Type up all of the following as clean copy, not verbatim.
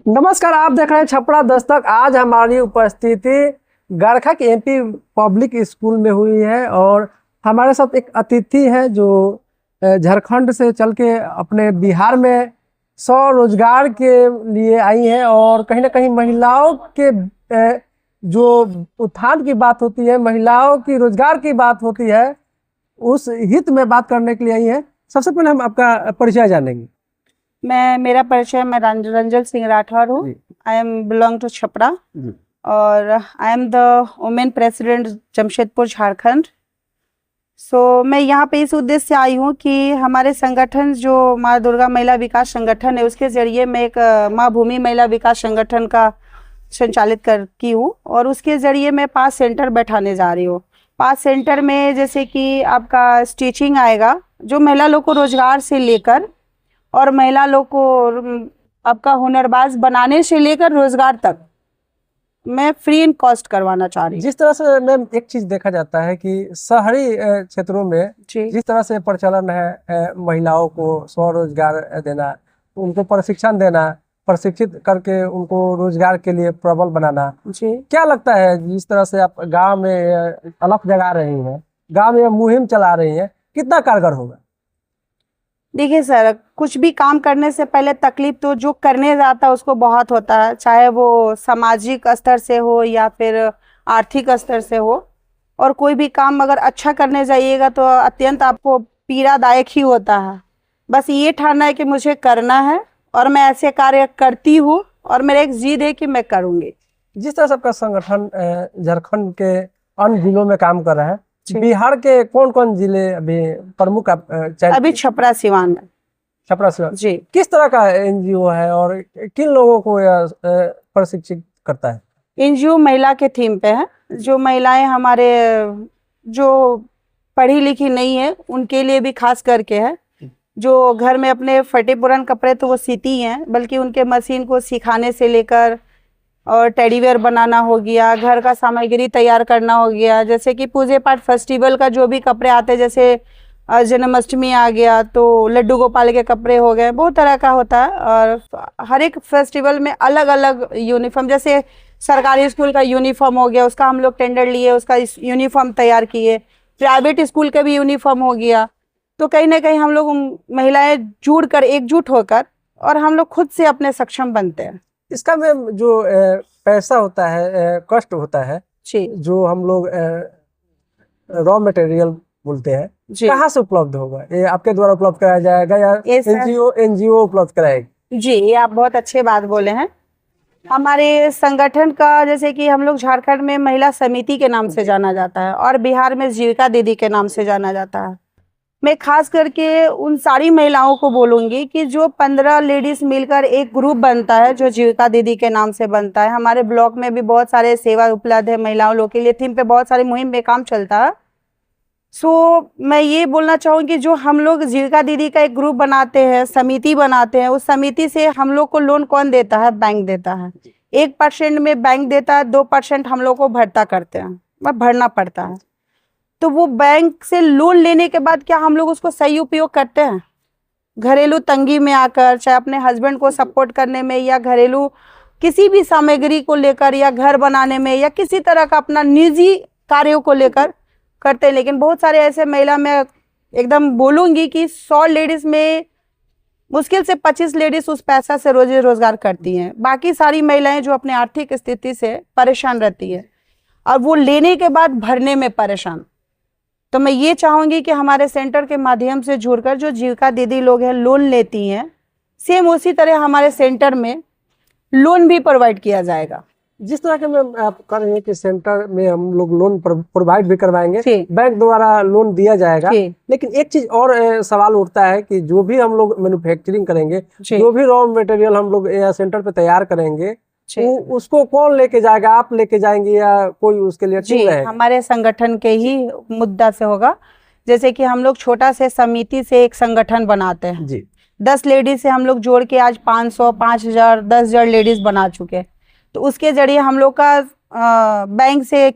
नमस्कार, आप देख रहे हैं छपरा दस्तक। आज हमारी उपस्थिति गारखा के एमपी पब्लिक स्कूल में हुई है और हमारे साथ एक अतिथि है जो झारखंड से चल के अपने बिहार में स्वरोजगार के लिए आई है और कहीं ना कहीं महिलाओं के जो उत्थान की बात होती है, महिलाओं की रोजगार की बात होती है, उस हित में बात करने के लिए आई है। सबसे पहले हम आपका परिचय जानेंगे। मेरा परिचय मैं रंजन सिंह राठौर हूँ। I am belong to Chhapra और I am the women president Jamshedpur Jharkhand. मैं यहाँ पे इस उद्देश्य से आई हूँ कि हमारे संगठन जो माँ दुर्गा महिला विकास संगठन है, उसके जरिए मैं एक माँ भूमि महिला विकास संगठन का संचालित की हूँ और उसके जरिए मैं 5 सेंटर बैठाने जा रही हूँ। 5 सेंटर में जैसे कि आपका स्टिचिंग आएगा, जो महिला लोग को रोजगार से लेकर और महिला लोग को आपका हुनरबाज बनाने से लेकर रोजगार तक मैं फ्री इन कॉस्ट करवाना चाह रही हूँ। जिस तरह से मैम एक चीज देखा जाता है कि शहरी क्षेत्रों में जिस तरह से प्रचलन है महिलाओं को स्वरोजगार देना, उनको प्रशिक्षण देना, प्रशिक्षित करके उनको रोजगार के लिए प्रबल बनाना, क्या लगता है जिस तरह से आप गांव में अलख जगा रही हैं, गांव में मुहिम चला रही हैं, कितना कारगर होगा? देखिए सर, कुछ भी काम करने से पहले तकलीफ तो जो करने जाता है उसको बहुत होता है, चाहे वो सामाजिक स्तर से हो या फिर आर्थिक स्तर से हो। और कोई भी काम अगर अच्छा करने जाइएगा तो अत्यंत आपको पीड़ादायक ही होता है। बस ये ठानना है कि मुझे करना है और मैं ऐसे कार्य करती हूँ और मेरा एक जिद है कि मैं करूँगी। जिस तरह से आपका संगठन झारखंड के अन्य जिलों में काम कर रहा है, बिहार के कौन कौन जिले अभी प्रमुख अभी छपरा सिवान में? छपरा सिवान जी। किस तरह का एनजीओ है और किन लोगों को यह प्रशिक्षित करता है? एनजीओ महिला के थीम पे है। जो महिलाएं हमारे जो पढ़ी लिखी नहीं है उनके लिए भी खास करके है। जो घर में अपने फटे पुराने कपड़े तो वो सीती हैं, बल्कि उनके मशीन को सिखाने से लेकर और टेडीवेयर बनाना हो गया, घर का सामग्री तैयार करना हो गया, जैसे कि पूजे पाठ फेस्टिवल का जो भी कपड़े आते हैं, जैसे जन्माष्टमी आ गया तो लड्डू गोपाल के कपड़े हो गए, बहुत तरह का होता है। और हर एक फेस्टिवल में अलग अलग यूनिफॉर्म, जैसे सरकारी स्कूल का यूनिफॉर्म हो गया, उसका हम लोग टेंडर लिए, उसका यूनिफॉर्म तैयार किए। प्राइवेट स्कूल का भी यूनिफॉर्म हो गया। तो कहीं ना कहीं हम लोग महिलाएं जुड़ कर, एकजुट होकर, और हम लोग खुद से अपने सक्षम बनते हैं। इसका में जो पैसा होता है, कॉस्ट होता है, जो हम लोग रॉ मटेरियल बोलते हैं, कहाँ से उपलब्ध होगा? ये आपके द्वारा उपलब्ध कराया जाएगा या एनजीओ उपलब्ध कराएगी? जी, ये आप बहुत अच्छे बात बोले हैं। हमारे संगठन का, जैसे कि हम लोग झारखंड में महिला समिति के नाम से जाना जाता है और बिहार में जीविका दीदी के नाम से जाना जाता है। मैं खास करके उन सारी महिलाओं को बोलूँगी कि जो 15 लेडीज मिलकर एक ग्रुप बनता है, जो जीविका दीदी के नाम से बनता है। हमारे ब्लॉक में भी बहुत सारे सेवा उपलब्ध है महिलाओं लोग के लिए, थीम पे बहुत सारी मुहिम में काम चलता है। मैं ये बोलना चाहूँगी, जो हम लोग जीविका दीदी का एक ग्रुप बनाते हैं, समिति बनाते हैं, उस समिति से हम लोग को लोन कौन देता है? बैंक देता है। 1% में बैंक देता है, 2% हम लोग को भरता करते हैं, भरना पड़ता है। तो वो बैंक से लोन लेने के बाद क्या हम लोग उसको सही उपयोग करते हैं? घरेलू तंगी में आकर, चाहे अपने हस्बैंड को सपोर्ट करने में, या घरेलू किसी भी सामग्री को लेकर, या घर बनाने में, या किसी तरह का अपना निजी कार्यों को लेकर करते हैं। लेकिन बहुत सारे ऐसे महिला, मैं एकदम बोलूँगी कि 100 लेडीज में मुश्किल से 25 लेडीज उस पैसा से रोजगार करती हैं। बाकी सारी महिलाएं जो अपने आर्थिक स्थिति से परेशान रहती है और वो लेने के बाद भरने में परेशान। तो मैं ये चाहूँगी कि हमारे सेंटर के माध्यम से जुड़कर जो जीविका दीदी लोग हैं लोन लेती हैं, सेम उसी तरह हमारे सेंटर में लोन भी प्रोवाइड किया जाएगा। जिस तरह के मैम आप कर रही हैं कि सेंटर में हम लोग लोन प्रोवाइड भी करवाएंगे, बैंक द्वारा लोन दिया जाएगा, लेकिन एक चीज और सवाल उठता है कि जो भी हम लोग मैन्युफैक्चरिंग करेंगे, जो भी रॉ मटेरियल हम लोग सेंटर पे तैयार करेंगे, उसको कौन लेके जाएगा? आप लेके जाएंगे या कोई उसके लिए टीम रहेगा? हमारे संगठन के ही मुद्दा से होगा। जैसे कि हम लोग छोटा से समिति से एक संगठन बनाते हैं जी। 10 लेडीज से हम लोग जोड़ के आज 500, 5000, 10,000 लेडीज बना चुके। तो उसके जरिए हम लोग का बैंक से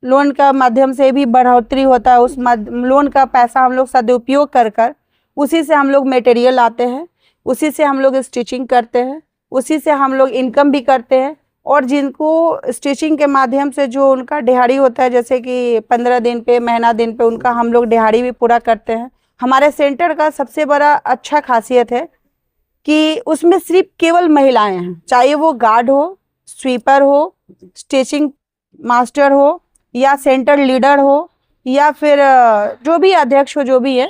लोन का माध्यम से भी बढ़ोतरी होता है। उस लोन का पैसा हम लोग सदुपयोग कर उसी से हम लोग मटेरियल लाते हैं, उसी से हम लोग स्टिचिंग करते हैं, उसी से हम लोग इनकम भी करते हैं। और जिनको स्टिचिंग के माध्यम से जो उनका दिहाड़ी होता है, जैसे कि 15 दिन पे, महीना दिन पे, उनका हम लोग दिहाड़ी भी पूरा करते हैं। हमारे सेंटर का सबसे बड़ा अच्छा खासियत है कि उसमें सिर्फ केवल महिलाएं हैं, चाहे वो गार्ड हो, स्वीपर हो, स्टिचिंग मास्टर हो, या सेंटर लीडर हो, या फिर जो भी अध्यक्ष हो, जो भी है,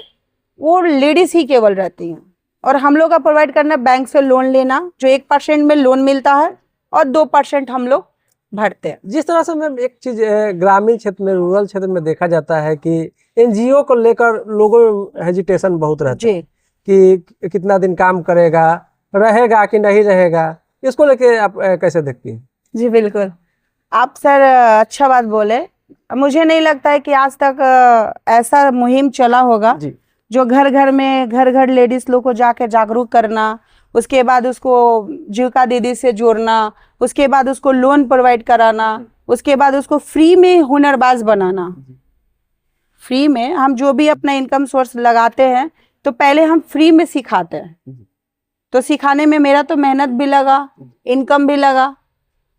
वो लेडीज ही केवल रहती हैं। और हम लोग का प्रोवाइड करना बैंक से लोन लेना, जो 1% में लोन मिलता है और 2% हम लोग भरते हैं। जिस तरह से मैम एक चीज ग्रामीण क्षेत्र में, रूरल क्षेत्र में देखा जाता है कि एनजीओ को लेकर लोगों में हेजिटेशन बहुत रहता है कि कितना दिन काम करेगा, रहेगा कि नहीं रहेगा, इसको लेके आप कैसे देखती हैं? जी बिल्कुल, आप सर अच्छा बात बोले। मुझे नहीं लगता है कि आज तक ऐसा मुहिम चला होगा जी। जो घर घर में, घर घर लेडीज लोग को जाके जागरूक करना, उसके बाद उसको जीविका दीदी से जोड़ना, उसके बाद उसको लोन प्रोवाइड कराना, उसके बाद उसको फ्री में हुनरबाज बनाना। फ्री में हम जो भी अपना इनकम सोर्स लगाते हैं तो पहले हम फ्री में सिखाते हैं। तो सिखाने में मेरा तो मेहनत भी लगा, इनकम भी लगा,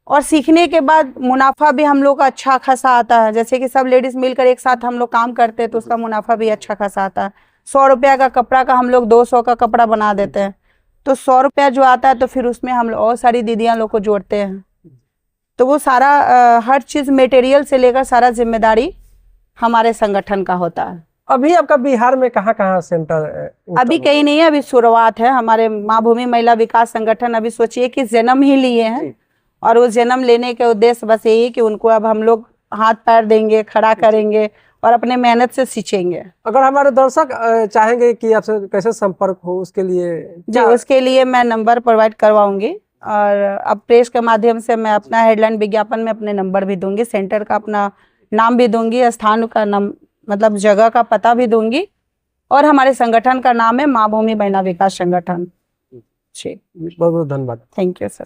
और सीखने के बाद मुनाफा भी हम लोग का अच्छा खासा आता है। जैसे कि सब लेडीज मिलकर एक साथ हम लोग काम करते हैं तो उसका मुनाफा भी अच्छा खासा आता है। 100 रुपया का कपड़ा का हम लोग 200 का कपड़ा बना देते हैं, तो 100 रुपया जो आता है तो फिर उसमें हम लोग और सारी दीदियां लोग को जोड़ते हैं। तो वो सारा हर चीज मटेरियल से लेकर सारा जिम्मेदारी हमारे संगठन का होता है। अभी आपका बिहार में कहाँ सेंटर? अभी कहीं नहीं है, अभी शुरुआत है। हमारे माँ भूमि महिला विकास संगठन अभी सोचिए कि जन्म ही लिए हैं, और वो जन्म लेने के उद्देश्य बस यही कि उनको अब हम लोग हाथ पैर देंगे, खड़ा करेंगे और अपने मेहनत से सींचेंगे। अगर हमारे दर्शक चाहेंगे कि आपसे कैसे संपर्क हो, उसके लिए जी, उसके लिए मैं नंबर प्रोवाइड करवाऊंगी, और अब प्रेस के माध्यम से मैं अपना हेडलाइन विज्ञापन में अपने नंबर भी दूंगी, सेंटर का अपना नाम भी दूंगी, स्थान का नाम मतलब जगह का पता भी दूंगी, और हमारे संगठन का नाम है माँ भूमि महिला विकास संगठन। जी, बहुत बहुत धन्यवाद। Thank you sir.